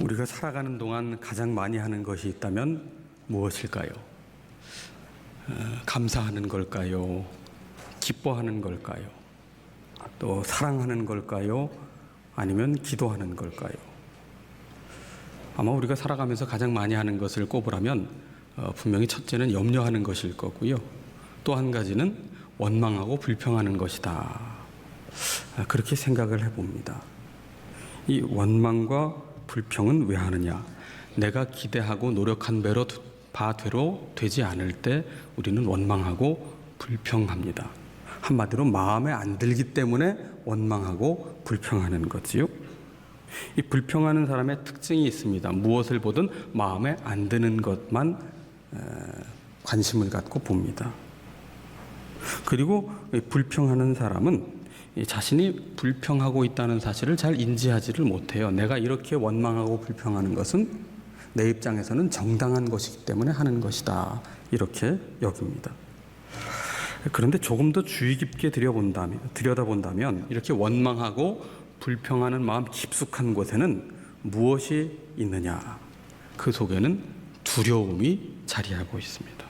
우리가 살아가는 동안 가장 많이 하는 것이 있다면 무엇일까요? 감사하는 걸까요? 기뻐하는 걸까요? 또 사랑하는 걸까요? 아니면 기도하는 걸까요? 아마 우리가 살아가면서 가장 많이 하는 것을 꼽으라면 분명히 첫째는 염려하는 것일 거고요. 또 한 가지는 원망하고 불평하는 것이다. 그렇게 생각을 해봅니다. 이 원망과 불평은 왜 하느냐? 내가 기대하고 노력한 바대로 되지 않을 때 우리는 원망하고 불평합니다. 한마디로 마음에 안 들기 때문에 원망하고 불평하는 거지요. 이 불평하는 사람의 특징이 있습니다. 무엇을 보든 마음에 안 드는 것만 관심을 갖고 봅니다. 그리고 불평하는 사람은 자신이 불평하고 있다는 사실을 잘 인지하지를 못해요. 내가 이렇게 원망하고 불평하는 것은 내 입장에서는 정당한 것이기 때문에 하는 것이다, 이렇게 여깁니다. 그런데 조금 더 주의 깊게 들여다본다면 이렇게 원망하고 불평하는 마음 깊숙한 곳에는 무엇이 있느냐? 그 속에는 두려움이 자리하고 있습니다.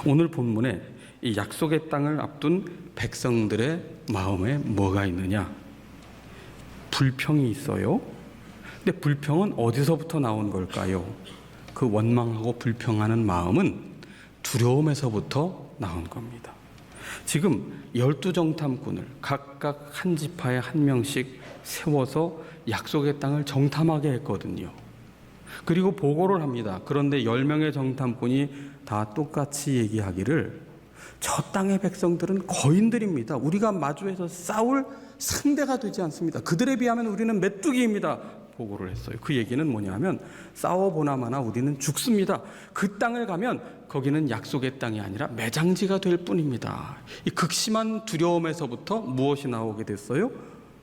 오늘 본문에 이 약속의 땅을 앞둔 백성들의 마음에 뭐가 있느냐? 불평이 있어요. 근데 불평은 어디서부터 나온 걸까요? 그 원망하고 불평하는 마음은 두려움에서부터 나온 겁니다. 지금 12정탐꾼을 각각 한 지파에 한 명씩 세워서 약속의 땅을 정탐하게 했거든요. 그리고 보고를 합니다. 그런데 10명의 정탐꾼이 다 똑같이 얘기하기를 저 땅의 백성들은 거인들입니다. 우리가 마주해서 싸울 상대가 되지 않습니다. 그들에 비하면 우리는 메뚜기입니다. 보고를 했어요. 그 얘기는 뭐냐면 싸워보나마나 우리는 죽습니다. 그 땅을 가면 거기는 약속의 땅이 아니라 매장지가 될 뿐입니다. 이 극심한 두려움에서부터 무엇이 나오게 됐어요?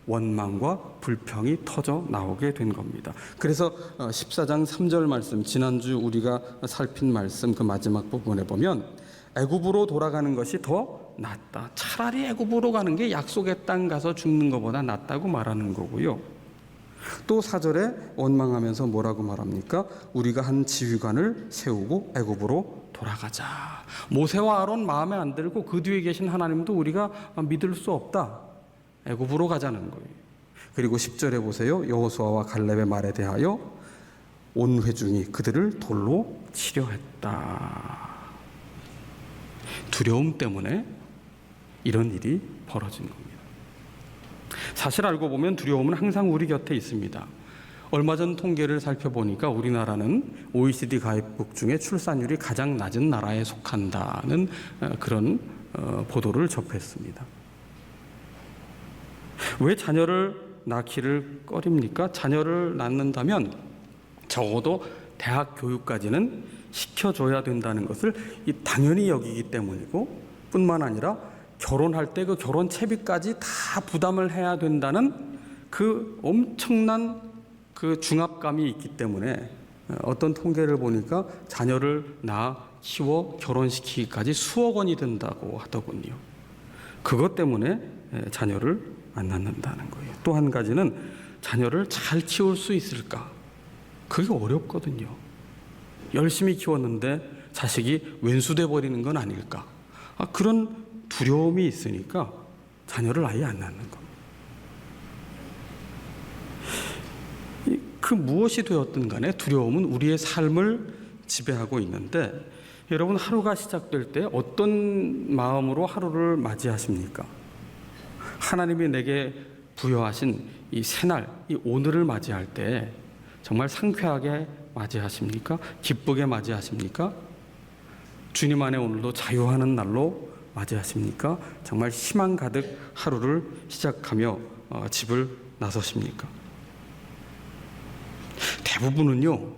원망과 불평이 터져 나오게 된 겁니다. 그래서 14장 3절 말씀, 지난주 우리가 살핀 말씀 그 마지막 부분에 보면 애굽으로 돌아가는 것이 더 낫다. 차라리 애굽으로 가는 게 약속의 땅 가서 죽는 것보다 낫다고 말하는 거고요. 또 4절에 원망하면서 뭐라고 말합니까? 우리가 한 지휘관을 세우고 애굽으로 돌아가자. 모세와 아론 마음에 안 들고 그 뒤에 계신 하나님도 우리가 믿을 수 없다. 애굽으로 가자는 거예요. 그리고 10절에 보세요. 여호수아와 갈렙의 말에 대하여 온 회중이 그들을 돌로 치려 했다. 두려움 때문에 이런 일이 벌어진 겁니다. 사실 알고 보면 두려움은 항상 우리 곁에 있습니다. 얼마 전 통계를 살펴보니까 우리나라는 OECD 가입국 중에 출산율이 가장 낮은 나라에 속한다는 그런 보도를 접했습니다. 왜 자녀를 낳기를 꺼립니까? 자녀를 낳는다면 적어도 대학 교육까지는 시켜줘야 된다는 것을 당연히 여기기 때문이고, 뿐만 아니라 결혼할 때 그 결혼 채비까지 다 부담을 해야 된다는 그 엄청난 그 중압감이 있기 때문에 어떤 통계를 보니까 자녀를 낳아 키워 결혼시키기까지 수억 원이 든다고 하더군요. 그것 때문에 자녀를 안 낳는다는 거예요. 또 한 가지는 자녀를 잘 키울 수 있을까? 그게 어렵거든요. 열심히 키웠는데 자식이 왼수돼 버리는 건 아닐까? 그런 두려움이 있으니까 자녀를 아예 안 낳는 겁니다. 그 무엇이 되었든 간에 두려움은 우리의 삶을 지배하고 있는데, 여러분 하루가 시작될 때 어떤 마음으로 하루를 맞이하십니까? 하나님이 내게 부여하신 이 새날, 이 오늘을 맞이할 때 정말 상쾌하게 맞이하십니까? 기쁘게 맞이하십니까? 주님 안에 오늘도 자유하는 날로 맞이하십니까? 정말 희망 가득 하루를 시작하며 집을 나서십니까? 대부분은요,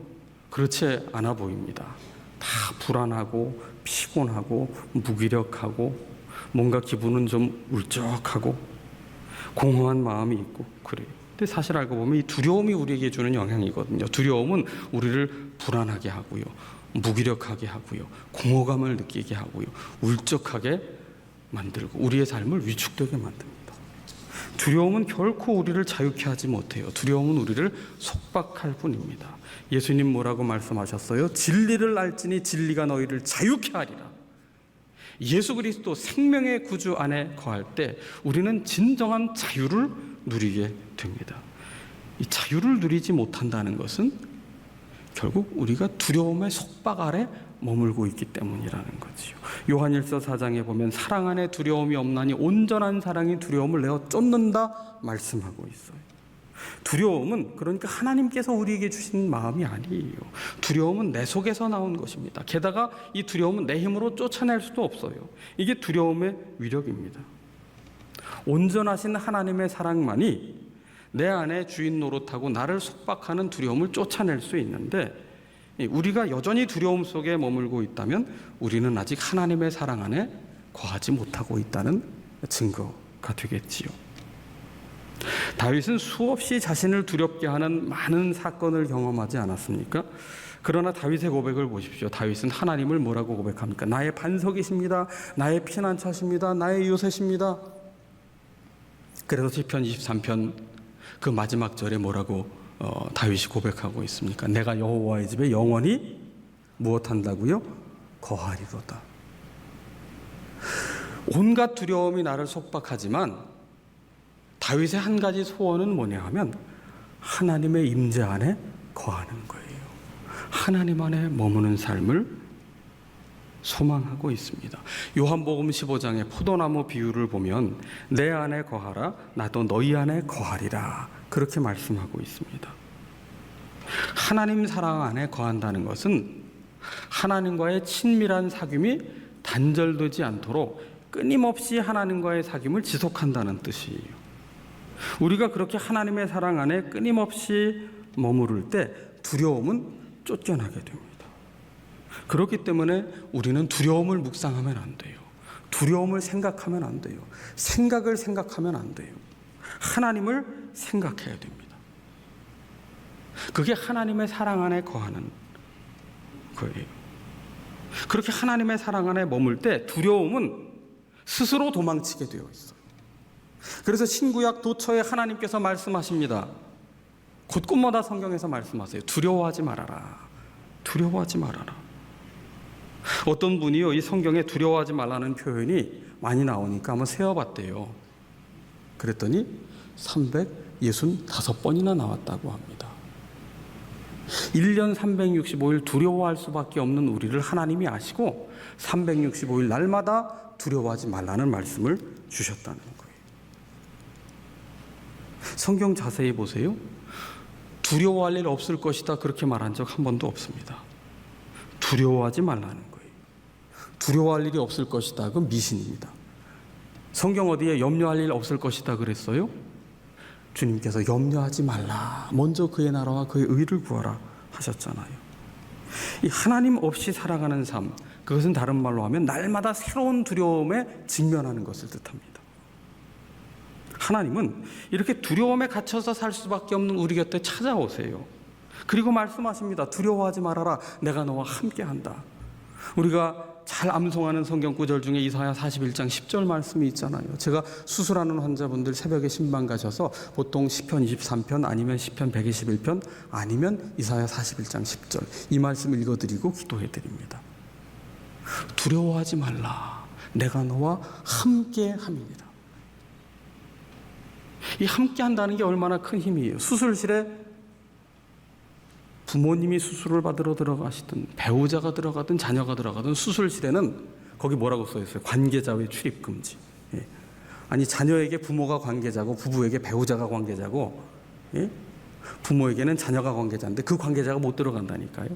그렇지 않아 보입니다. 다 불안하고 피곤하고 무기력하고 뭔가 기분은 좀 울적하고 공허한 마음이 있고 그래요. 근데 사실 알고 보면 이 두려움이 우리에게 주는 영향이거든요. 두려움은 우리를 불안하게 하고요, 무기력하게 하고요, 공허감을 느끼게 하고요, 울적하게 만들고 우리의 삶을 위축되게 만듭니다. 두려움은 결코 우리를 자유케 하지 못해요. 두려움은 우리를 속박할 뿐입니다. 예수님 뭐라고 말씀하셨어요? 진리를 알지니 진리가 너희를 자유케 하리라. 예수 그리스도 생명의 구주 안에 거할 때 우리는 진정한 자유를 누리게 됩니다. 이 자유를 누리지 못한다는 것은 결국 우리가 두려움의 속박 아래 머물고 있기 때문이라는 거지요. 요한일서 4장에 보면 사랑 안에 두려움이 없나니 온전한 사랑이 두려움을 내어 쫓는다 말씀하고 있어요. 두려움은 그러니까 하나님께서 우리에게 주신 마음이 아니에요. 두려움은 내 속에서 나온 것입니다. 게다가 이 두려움은 내 힘으로 쫓아낼 수도 없어요. 이게 두려움의 위력입니다. 온전하신 하나님의 사랑만이 내 안에 주인 노릇하고 나를 속박하는 두려움을 쫓아낼 수 있는데, 우리가 여전히 두려움 속에 머물고 있다면 우리는 아직 하나님의 사랑 안에 거하지 못하고 있다는 증거가 되겠지요. 다윗은 수없이 자신을 두렵게 하는 많은 사건을 경험하지 않았습니까? 그러나 다윗의 고백을 보십시오. 다윗은 하나님을 뭐라고 고백합니까? 나의 반석이십니다. 나의 피난처십니다. 나의 요새십니다. 그래서 시편 23편 그 마지막 절에 뭐라고 다윗이 고백하고 있습니까? 내가 여호와의 집에 영원히 무엇한다고요? 거하리로다. 온갖 두려움이 나를 속박하지만 다윗의 한 가지 소원은 뭐냐 하면 하나님의 임재 안에 거하는 거예요. 하나님 안에 머무는 삶을 소망하고 있습니다. 요한복음 15장의 포도나무 비유를 보면 내 안에 거하라 나도 너희 안에 거하리라 그렇게 말씀하고 있습니다. 하나님 사랑 안에 거한다는 것은 하나님과의 친밀한 사귐이 단절되지 않도록 끊임없이 하나님과의 사귐을 지속한다는 뜻이에요. 우리가 그렇게 하나님의 사랑 안에 끊임없이 머무를 때 두려움은 쫓겨나게 됩니다. 그렇기 때문에 우리는 두려움을 묵상하면 안 돼요. 두려움을 생각하면 안 돼요. 생각을 생각하면 안 돼요. 하나님을 생각해야 됩니다. 그게 하나님의 사랑 안에 거하는 거예요. 그렇게 하나님의 사랑 안에 머물 때 두려움은 스스로 도망치게 되어 있어요. 그래서 신구약 도처에 하나님께서 말씀하십니다. 곳곳마다 성경에서 말씀하세요. 두려워하지 말아라. 두려워하지 말아라. 어떤 분이요, 이 성경에 두려워하지 말라는 표현이 많이 나오니까 한번 세어봤대요. 그랬더니 365번이나 나왔다고 합니다. 1년 365일 두려워할 수밖에 없는 우리를 하나님이 아시고 365일 날마다 두려워하지 말라는 말씀을 주셨다는 거예요. 성경 자세히 보세요. 두려워할 일 없을 것이다 그렇게 말한 적 한 번도 없습니다. 두려워하지 말라는 거예요. 두려워할 일이 없을 것이다. 그건 미신입니다. 성경 어디에 염려할 일 없을 것이다 그랬어요? 주님께서 염려하지 말라. 먼저 그의 나라와 그의 의를 구하라 하셨잖아요. 이 하나님 없이 살아가는 삶, 그것은 다른 말로 하면 날마다 새로운 두려움에 직면하는 것을 뜻합니다. 하나님은 이렇게 두려움에 갇혀서 살 수밖에 없는 우리 곁에 찾아오세요. 그리고 말씀하십니다. 두려워하지 말아라. 내가 너와 함께한다. 우리가 잘 암송하는 성경 구절 중에 이사야 41장 10절 말씀이 있잖아요. 제가 수술하는 환자분들 새벽에 신방 가셔서 보통 시편 23편 아니면 시편 121편 아니면 이사야 41장 10절 이 말씀 읽어드리고 기도해드립니다. 두려워하지 말라. 내가 너와 함께함이니라. 이 함께한다는 게 얼마나 큰 힘이에요. 수술실에 부모님이 수술을 받으러 들어가시든 배우자가 들어가든 자녀가 들어가든 수술실에는 거기 뭐라고 써 있어요? 관계자 외 출입 금지. 예. 아니 자녀에게 부모가 관계자고 부부에게 배우자가 관계자고 예? 부모에게는 자녀가 관계자인데 그 관계자가 못 들어간다니까요.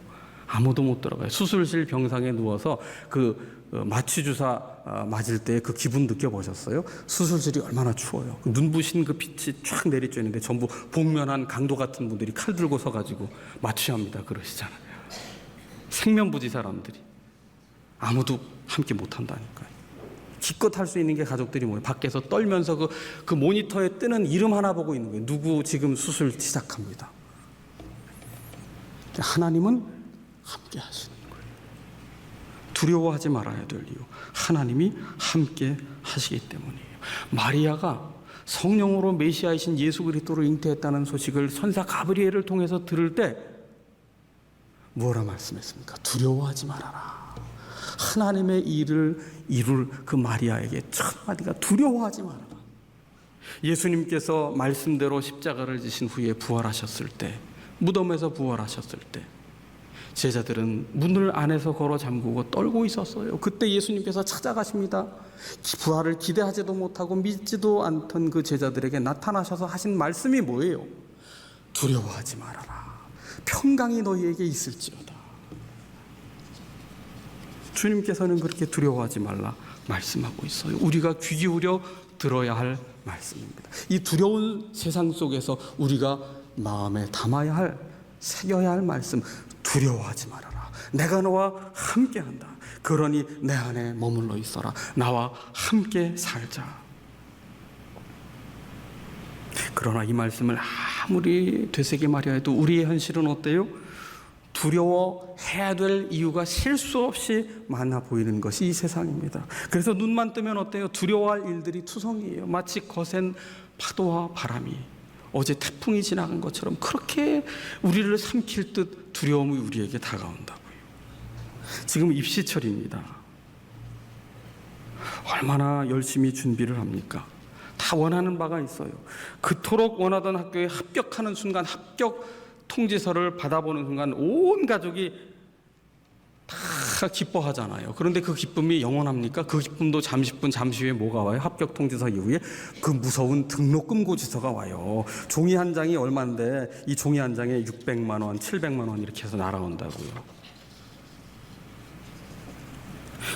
아무도 못 들어가요. 수술실 병상에 누워서 그 마취 주사 맞을 때 그 기분 느껴보셨어요? 수술실이 얼마나 추워요. 눈부신 그 빛이 쫙 내리쬐는데 전부 복면한 강도 같은 분들이 칼 들고 서가지고 마취합니다 그러시잖아요. 생면부지 사람들이. 아무도 함께 못한다니까요. 기껏 할 수 있는 게 가족들이 뭐예요? 밖에서 떨면서 그 모니터에 뜨는 이름 하나 보고 있는 거예요. 누구 지금 수술 시작합니다. 하나님은 함께 하시는 거예요. 두려워하지 말아야 될 이유, 하나님이 함께 하시기 때문이에요. 마리아가 성령으로 메시아이신 예수 그리스도를 잉태했다는 소식을 선사 가브리엘을 통해서 들을 때 뭐라 말씀했습니까? 두려워하지 말아라. 하나님의 일을 이룰 그 마리아에게 첫 마디가 두려워하지 말아라. 예수님께서 말씀대로 십자가를 지신 후에 부활하셨을 때, 무덤에서 부활하셨을 때 제자들은 문을 안에서 걸어 잠그고 떨고 있었어요. 그때 예수님께서 찾아가십니다. 부활을 기대하지도 못하고 믿지도 않던 그 제자들에게 나타나셔서 하신 말씀이 뭐예요? 두려워하지 말아라. 평강이 너희에게 있을지어다. 주님께서는 그렇게 두려워하지 말라 말씀하고 있어요. 우리가 귀 기울여 들어야 할 말씀입니다. 이 두려운 세상 속에서 우리가 마음에 담아야 할, 새겨야 할 말씀, 두려워하지 말아라. 내가 너와 함께한다. 그러니 내 안에 머물러 있어라. 나와 함께 살자. 그러나 이 말씀을 아무리 되새겨 말해야 해도 우리의 현실은 어때요? 두려워해야 될 이유가 셀 수 없이 많아 보이는 것이 이 세상입니다. 그래서 눈만 뜨면 어때요? 두려워할 일들이 투성이에요. 마치 거센 파도와 바람이 어제 태풍이 지나간 것처럼 그렇게 우리를 삼킬 듯 두려움이 우리에게 다가온다고요. 지금 입시철입니다. 얼마나 열심히 준비를 합니까? 다 원하는 바가 있어요. 그토록 원하던 학교에 합격하는 순간, 합격 통지서를 받아보는 순간 온 가족이 다 기뻐하잖아요. 그런데 그 기쁨이 영원합니까? 그 기쁨도 잠시 후에 뭐가 와요? 합격 통지서 이후에 그 무서운 등록금 고지서가 와요. 종이 한 장이 얼마인데 이 종이 한 장에 600만 원, 700만 원 이렇게 해서 날아온다고요.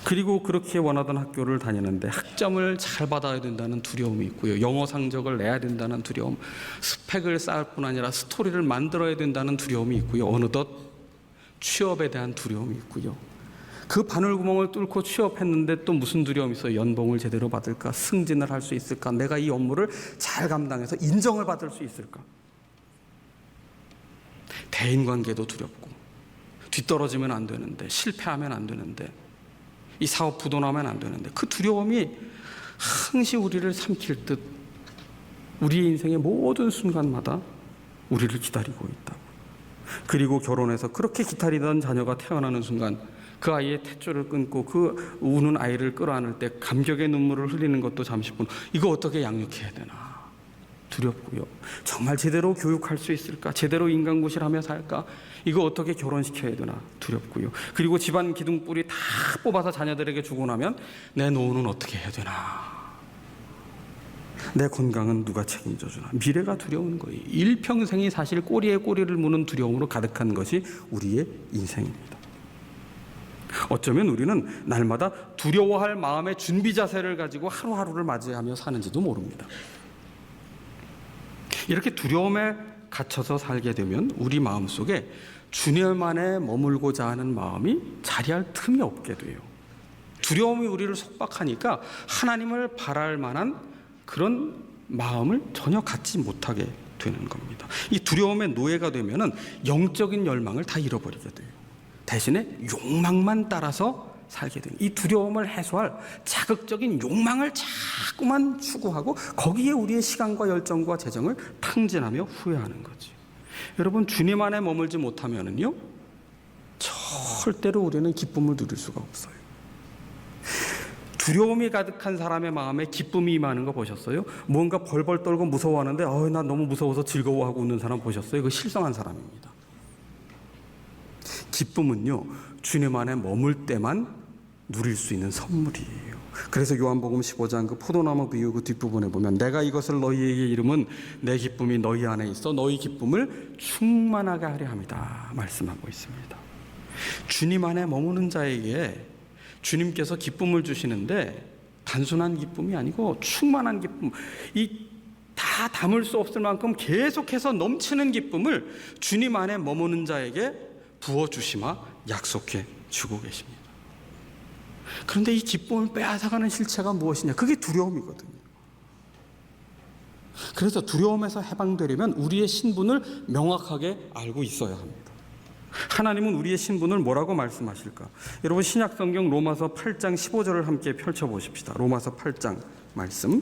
그리고 그렇게 원하던 학교를 다니는데 학점을 잘 받아야 된다는 두려움이 있고요. 영어 성적을 내야 된다는 두려움, 스펙을 쌓을 뿐 아니라 스토리를 만들어야 된다는 두려움이 있고요. 어느덧 취업에 대한 두려움이 있고요. 그 바늘구멍을 뚫고 취업했는데 또 무슨 두려움이 있어요? 연봉을 제대로 받을까? 승진을 할 수 있을까? 내가 이 업무를 잘 감당해서 인정을 받을 수 있을까? 대인관계도 두렵고, 뒤떨어지면 안 되는데, 실패하면 안 되는데, 이 사업 부도나면 안 되는데, 그 두려움이 항시 우리를 삼킬 듯 우리의 인생의 모든 순간마다 우리를 기다리고 있다고. 그리고 결혼해서 그렇게 기다리던 자녀가 태어나는 순간 그 아이의 탯줄을 끊고 그 우는 아이를 끌어안을 때 감격의 눈물을 흘리는 것도 잠시뿐. 이거 어떻게 양육해야 되나 두렵고요. 정말 제대로 교육할 수 있을까? 제대로 인간고시하며 살까? 이거 어떻게 결혼시켜야 되나 두렵고요. 그리고 집안 기둥뿌리 다 뽑아서 자녀들에게 주고 나면 내 노후는 어떻게 해야 되나? 내 건강은 누가 책임져 주나? 미래가 두려운 거예요. 일평생이 사실 꼬리에 꼬리를 무는 두려움으로 가득한 것이 우리의 인생입니다. 어쩌면 우리는 날마다 두려워할 마음의 준비 자세를 가지고 하루하루를 맞이하며 사는지도 모릅니다. 이렇게 두려움에 갇혀서 살게 되면 우리 마음속에 주님 안에 머물고자 하는 마음이 자리할 틈이 없게 돼요. 두려움이 우리를 속박하니까 하나님을 바랄 만한 그런 마음을 전혀 갖지 못하게 되는 겁니다. 이 두려움의 노예가 되면은 영적인 열망을 다 잃어버리게 돼요. 대신에 욕망만 따라서 살게 돼요. 이 두려움을 해소할 자극적인 욕망을 자꾸만 추구하고 거기에 우리의 시간과 열정과 재정을 탕진하며 후회하는 거지. 여러분, 주님 안에 머물지 못하면은요, 절대로 우리는 기쁨을 누릴 수가 없어요. 두려움이 가득한 사람의 마음에 기쁨이 임하는 거 보셨어요? 뭔가 벌벌 떨고 무서워하는데 나 너무 무서워서 즐거워하고 웃는 사람 보셨어요? 그 실성한 사람입니다. 기쁨은요, 주님 안에 머물 때만 누릴 수 있는 선물이에요. 그래서 요한복음 15장 그 포도나무 비유 그 뒷부분에 보면 내가 이것을 너희에게 이름은 내 기쁨이 너희 안에 있어 너희 기쁨을 충만하게 하려 함이다 말씀하고 있습니다. 주님 안에 머무는 자에게 주님께서 기쁨을 주시는데 단순한 기쁨이 아니고 충만한 기쁨, 이 다 담을 수 없을 만큼 계속해서 넘치는 기쁨을 주님 안에 머무는 자에게 부어주시마 약속해 주고 계십니다. 그런데 이 기쁨을 빼앗아가는 실체가 무엇이냐? 그게 두려움이거든요. 그래서 두려움에서 해방되려면 우리의 신분을 명확하게 알고 있어야 합니다. 하나님은 우리의 신분을 뭐라고 말씀하실까? 여러분, 신약성경 로마서 8장 15절을 함께 펼쳐보십시다. 로마서 8장 말씀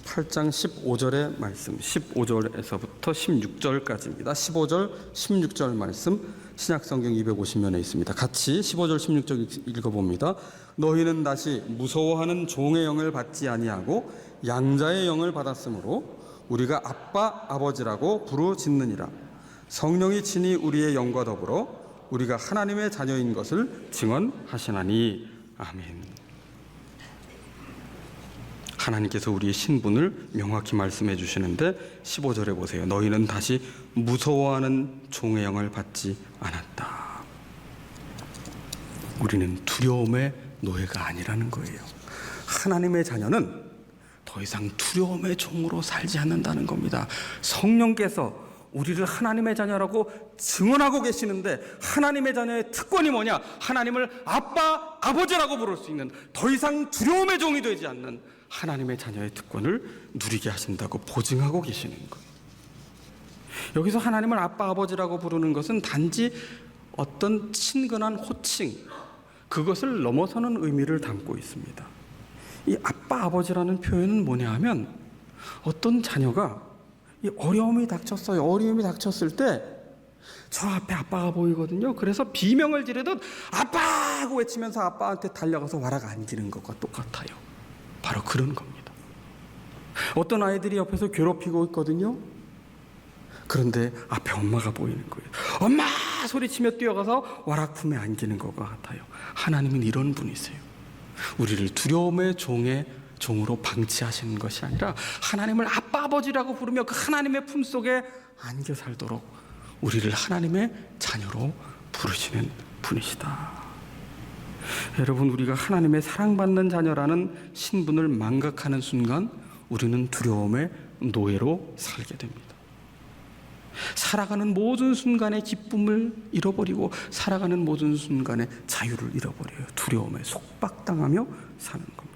8장 15절의 말씀, 15절에서부터 16절까지입니다. 15절, 16절 말씀 신약성경 250면에 있습니다. 같이 15절, 16절 읽어봅니다. 너희는 다시 무서워하는 종의 영을 받지 아니하고 양자의 영을 받았으므로 우리가 아빠, 아버지라고 부르짖느니라. 성령이 친히 우리의 영과 더불어 우리가 하나님의 자녀인 것을 증언하시나니. 아멘. 하나님께서 우리의 신분을 명확히 말씀해 주시는데 15절에 보세요. 너희는 다시 무서워하는 종의 영을 받지 않았다. 우리는 두려움의 노예가 아니라는 거예요. 하나님의 자녀는 더 이상 두려움의 종으로 살지 않는다는 겁니다. 성령께서 우리를 하나님의 자녀라고 증언하고 계시는데 하나님의 자녀의 특권이 뭐냐? 하나님을 아빠, 아버지라고 부를 수 있는, 더 이상 두려움의 종이 되지 않는 하나님의 자녀의 특권을 누리게 하신다고 보증하고 계시는 거예요. 여기서 하나님을 아빠, 아버지라고 부르는 것은 단지 어떤 친근한 호칭, 그것을 넘어서는 의미를 담고 있습니다. 이 아빠, 아버지라는 표현은 뭐냐 하면 어떤 자녀가 이 어려움이 닥쳤어요. 어려움이 닥쳤을 때 저 앞에 아빠가 보이거든요. 그래서 비명을 지르듯 아빠 하고 외치면서 아빠한테 달려가서 와락 안기는 것과 똑같아요. 바로 그런 겁니다. 어떤 아이들이 옆에서 괴롭히고 있거든요. 그런데 앞에 엄마가 보이는 거예요. 엄마 소리치며 뛰어가서 와락 품에 안기는 것과 같아요. 하나님은 이런 분이세요. 우리를 두려움의 종으로 방치하시는 것이 아니라 하나님을 아빠, 아버지라고 부르며 그 하나님의 품속에 안겨 살도록 우리를 하나님의 자녀로 부르시는 분이시다. 여러분, 우리가 하나님의 사랑받는 자녀라는 신분을 망각하는 순간 우리는 두려움의 노예로 살게 됩니다. 살아가는 모든 순간의 기쁨을 잃어버리고 살아가는 모든 순간의 자유를 잃어버려요. 두려움에 속박당하며 사는 겁니다.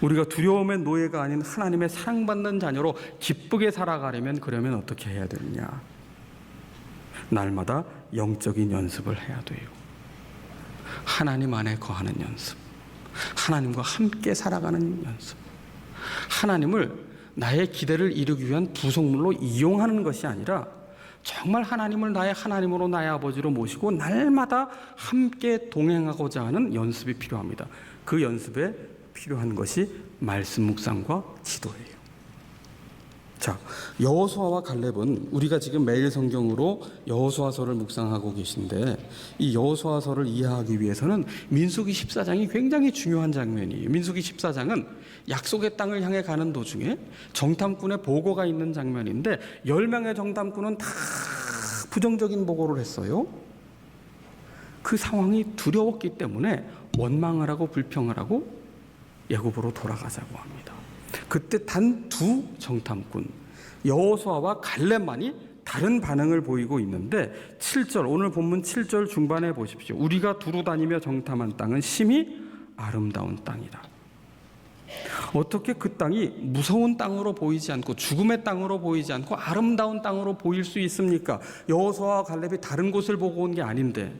우리가 두려움의 노예가 아닌 하나님의 사랑받는 자녀로 기쁘게 살아가려면 그러면 어떻게 해야 되느냐? 날마다 영적인 연습을 해야 돼요. 하나님 안에 거하는 연습, 하나님과 함께 살아가는 연습, 하나님을 나의 기대를 이루기 위한 부속물로 이용하는 것이 아니라 정말 하나님을 나의 하나님으로, 나의 아버지로 모시고 날마다 함께 동행하고자 하는 연습이 필요합니다. 그 연습에 필요한 것이 말씀 묵상과 기도예요. 자, 여호수아와 갈렙은 우리가 지금 매일 성경으로 여호수아서를 묵상하고 계신데 이 여호수아서를 이해하기 위해서는 민수기 14장이 굉장히 중요한 장면이에요. 민수기 14장은 약속의 땅을 향해 가는 도중에 정탐꾼의 보고가 있는 장면인데 10명의 정탐꾼은 다 부정적인 보고를 했어요. 그 상황이 두려웠기 때문에 원망을 하고 불평을 하고 애굽으로 돌아가자고 합니다. 그때 단 두 정탐꾼 여호수아와 갈렙만이 다른 반응을 보이고 있는데 7절, 오늘 본문 7절 중반에 보십시오. 우리가 두루 다니며 정탐한 땅은 심히 아름다운 땅이다. 어떻게 그 땅이 무서운 땅으로 보이지 않고 죽음의 땅으로 보이지 않고 아름다운 땅으로 보일 수 있습니까? 여호수아와 갈렙이 다른 곳을 보고 온 게 아닌데,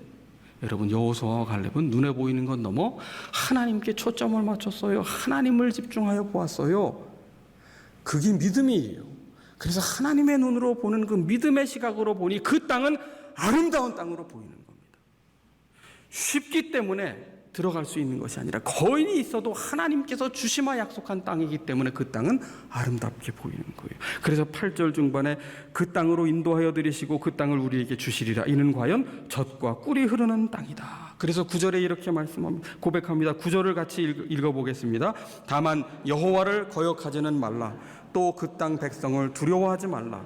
여러분, 여호수아와 갈렙은 눈에 보이는 건 넘어 하나님께 초점을 맞췄어요. 하나님을 집중하여 보았어요. 그게 믿음이에요. 그래서 하나님의 눈으로 보는 그 믿음의 시각으로 보니 그 땅은 아름다운 땅으로 보이는 겁니다. 쉽기 때문에 들어갈 수 있는 것이 아니라 거인이 있어도 하나님께서 주시마 약속한 땅이기 때문에 그 땅은 아름답게 보이는 거예요. 그래서 8절 중반에 그 땅으로 인도하여 들이시고 그 땅을 우리에게 주시리라. 이는 과연 젖과 꿀이 흐르는 땅이다. 그래서 9절에 이렇게 고백합니다. 9절을 같이 읽어보겠습니다. 다만 여호와를 거역하지는 말라. 또 그 땅 백성을 두려워하지 말라.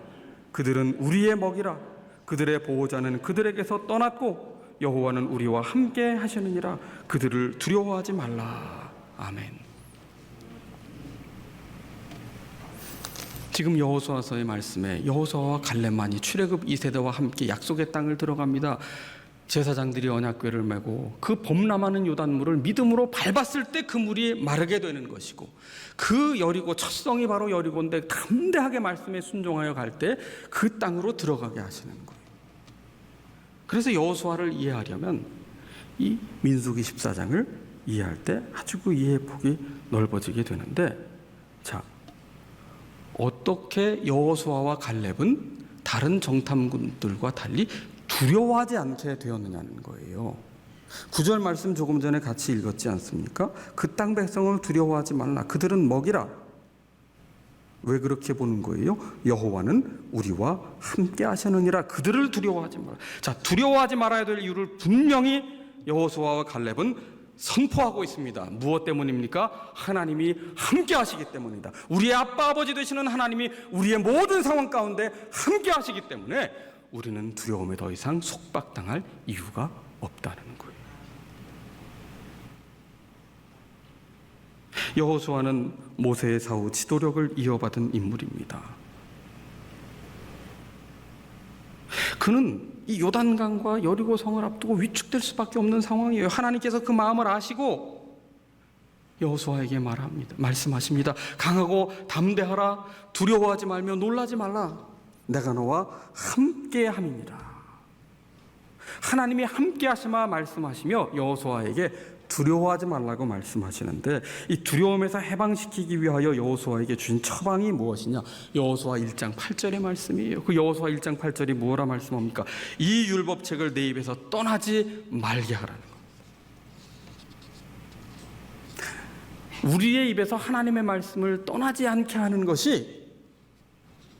그들은 우리의 먹이라. 그들의 보호자는 그들에게서 떠났고 여호와는 우리와 함께 하시느니라. 그들을 두려워하지 말라. 아멘. 지금 여호수아서의 말씀에 여호수아와 갈렙만이 출애굽 2세대와 함께 약속의 땅을 들어갑니다. 제사장들이 언약궤를 메고 그 범람하는 요단물을 믿음으로 밟았을 때 그 물이 마르게 되는 것이고, 그 여리고 첫 성이 바로 여리고인데 담대하게 말씀에 순종하여 갈 때 그 땅으로 들어가게 하시는 거예요. 그래서 여호수아를 이해하려면 이 민수기 14장을 이해할 때 아주 그 이해의 폭이 넓어지게 되는데, 자, 어떻게 여호수아와 갈렙은 다른 정탐꾼들과 달리 두려워하지 않게 되었느냐는 거예요. 9절 말씀 조금 전에 같이 읽었지 않습니까? 그 땅 백성을 두려워하지 말라. 그들은 먹이라. 왜 그렇게 보는 거예요? 여호와는 우리와 함께 하시느니라. 그들을 두려워하지 말라. 자, 두려워하지 말아야 될 이유를 분명히 여호수아와 갈렙은 선포하고 있습니다. 무엇 때문입니까? 하나님이 함께 하시기 때문이다. 우리의 아빠 아버지 되시는 하나님이 우리의 모든 상황 가운데 함께 하시기 때문에 우리는 두려움에 더 이상 속박당할 이유가 없다는 거예요. 여호수아는 모세의 사후 지도력을 이어받은 인물입니다. 그는 이 요단강과 여리고성을 앞두고 위축될 수밖에 없는 상황이에요. 하나님께서 그 마음을 아시고 여호수아에게 말씀하십니다. 강하고 담대하라. 두려워하지 말며 놀라지 말라. 내가 너와 함께함이니라. 하나님이 함께하시마 말씀하시며 여호수아에게 두려워하지 말라고 말씀하시는데, 이 두려움에서 해방시키기 위하여 여호수아에게 주신 처방이 무엇이냐? 여호수아 1장 8절의 말씀이에요. 그 여호수아 1장 8절이 뭐라 말씀합니까? 이 율법책을 내 입에서 떠나지 말게 하라는 것. 우리의 입에서 하나님의 말씀을 떠나지 않게 하는 것이,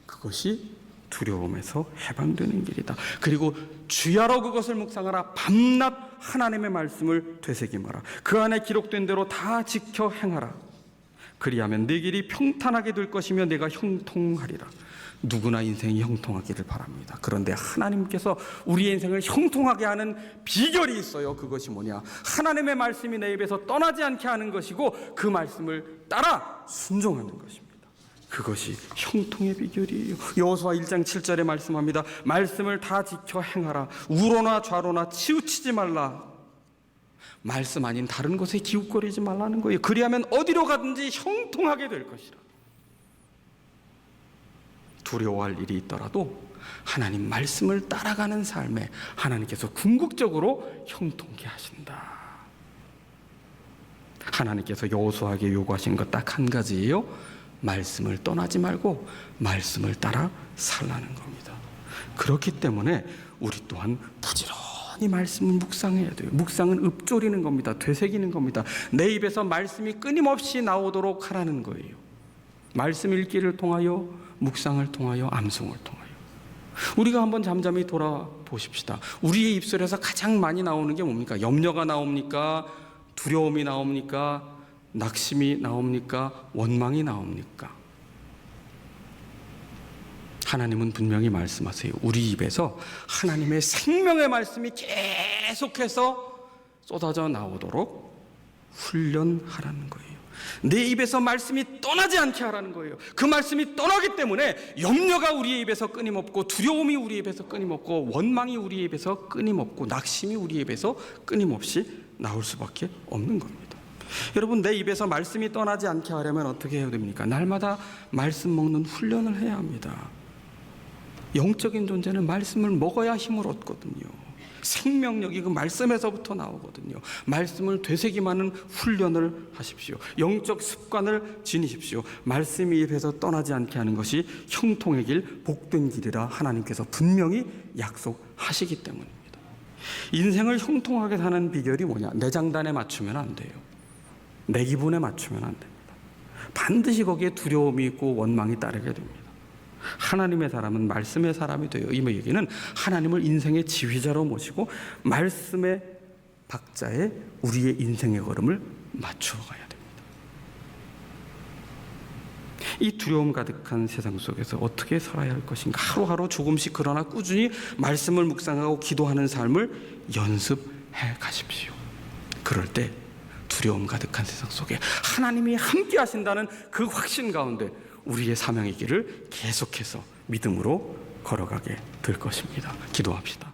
그것이 두려움에서 해방되는 길이다. 그리고 주야로 그것을 묵상하라. 밤낮 하나님의 말씀을 되새김하라. 그 안에 기록된 대로 다 지켜 행하라. 그리하면 네 길이 평탄하게 될 것이며 내가 형통하리라. 누구나 인생이 형통하기를 바랍니다. 그런데 하나님께서 우리의 인생을 형통하게 하는 비결이 있어요. 그것이 뭐냐? 하나님의 말씀이 내 입에서 떠나지 않게 하는 것이고 그 말씀을 따라 순종하는 것입니다. 그것이 형통의 비결이에요. 여호수아 1장 7절에 말씀합니다. 말씀을 다 지켜 행하라. 우로나 좌로나 치우치지 말라. 말씀 아닌 다른 것에 기웃거리지 말라는 거예요. 그리하면 어디로 가든지 형통하게 될 것이라. 두려워할 일이 있더라도 하나님 말씀을 따라가는 삶에 하나님께서 궁극적으로 형통케 하신다. 하나님께서 여호수아에게 요구하신 것 딱 한 가지예요. 말씀을 떠나지 말고 말씀을 따라 살라는 겁니다. 그렇기 때문에 우리 또한 부지런히 말씀을 묵상해야 돼요. 묵상은 읊조리는 겁니다. 되새기는 겁니다. 내 입에서 말씀이 끊임없이 나오도록 하라는 거예요. 말씀 읽기를 통하여, 묵상을 통하여, 암송을 통하여. 우리가 한번 잠잠히 돌아보십시다. 우리의 입술에서 가장 많이 나오는 게 뭡니까? 염려가 나옵니까? 두려움이 나옵니까? 낙심이 나옵니까? 원망이 나옵니까? 하나님은 분명히 말씀하세요. 우리 입에서 하나님의 생명의 말씀이 계속해서 쏟아져 나오도록 훈련하라는 거예요. 내 입에서 말씀이 떠나지 않게 하라는 거예요. 그 말씀이 떠나기 때문에 염려가 우리의 입에서 끊임없고, 두려움이 우리의 입에서 끊임없고, 원망이 우리의 입에서 끊임없고, 낙심이 우리의 입에서 끊임없이 나올 수밖에 없는 겁니다. 여러분, 내 입에서 말씀이 떠나지 않게 하려면 어떻게 해야 됩니까? 날마다 말씀 먹는 훈련을 해야 합니다. 영적인 존재는 말씀을 먹어야 힘을 얻거든요. 생명력이 그 말씀에서부터 나오거든요. 말씀을 되새김하는 훈련을 하십시오. 영적 습관을 지니십시오. 말씀이 입에서 떠나지 않게 하는 것이 형통의 길, 복된 길이라 하나님께서 분명히 약속하시기 때문입니다. 인생을 형통하게 사는 비결이 뭐냐? 내 장단에 맞추면 안 돼요. 내 기분에 맞추면 안 됩니다. 반드시 거기에 두려움이 있고 원망이 따르게 됩니다. 하나님의 사람은 말씀의 사람이 돼요. 이 얘기는 하나님을 인생의 지휘자로 모시고 말씀의 박자에 우리의 인생의 걸음을 맞추어 가야 됩니다. 이 두려움 가득한 세상 속에서 어떻게 살아야 할 것인가? 하루하루 조금씩 그러나 꾸준히 말씀을 묵상하고 기도하는 삶을 연습해 가십시오. 그럴 때 두려움 가득한 세상 속에 하나님이 함께 하신다는 그 확신 가운데 우리의 사명의 길을 계속해서 믿음으로 걸어가게 될 것입니다. 기도합시다.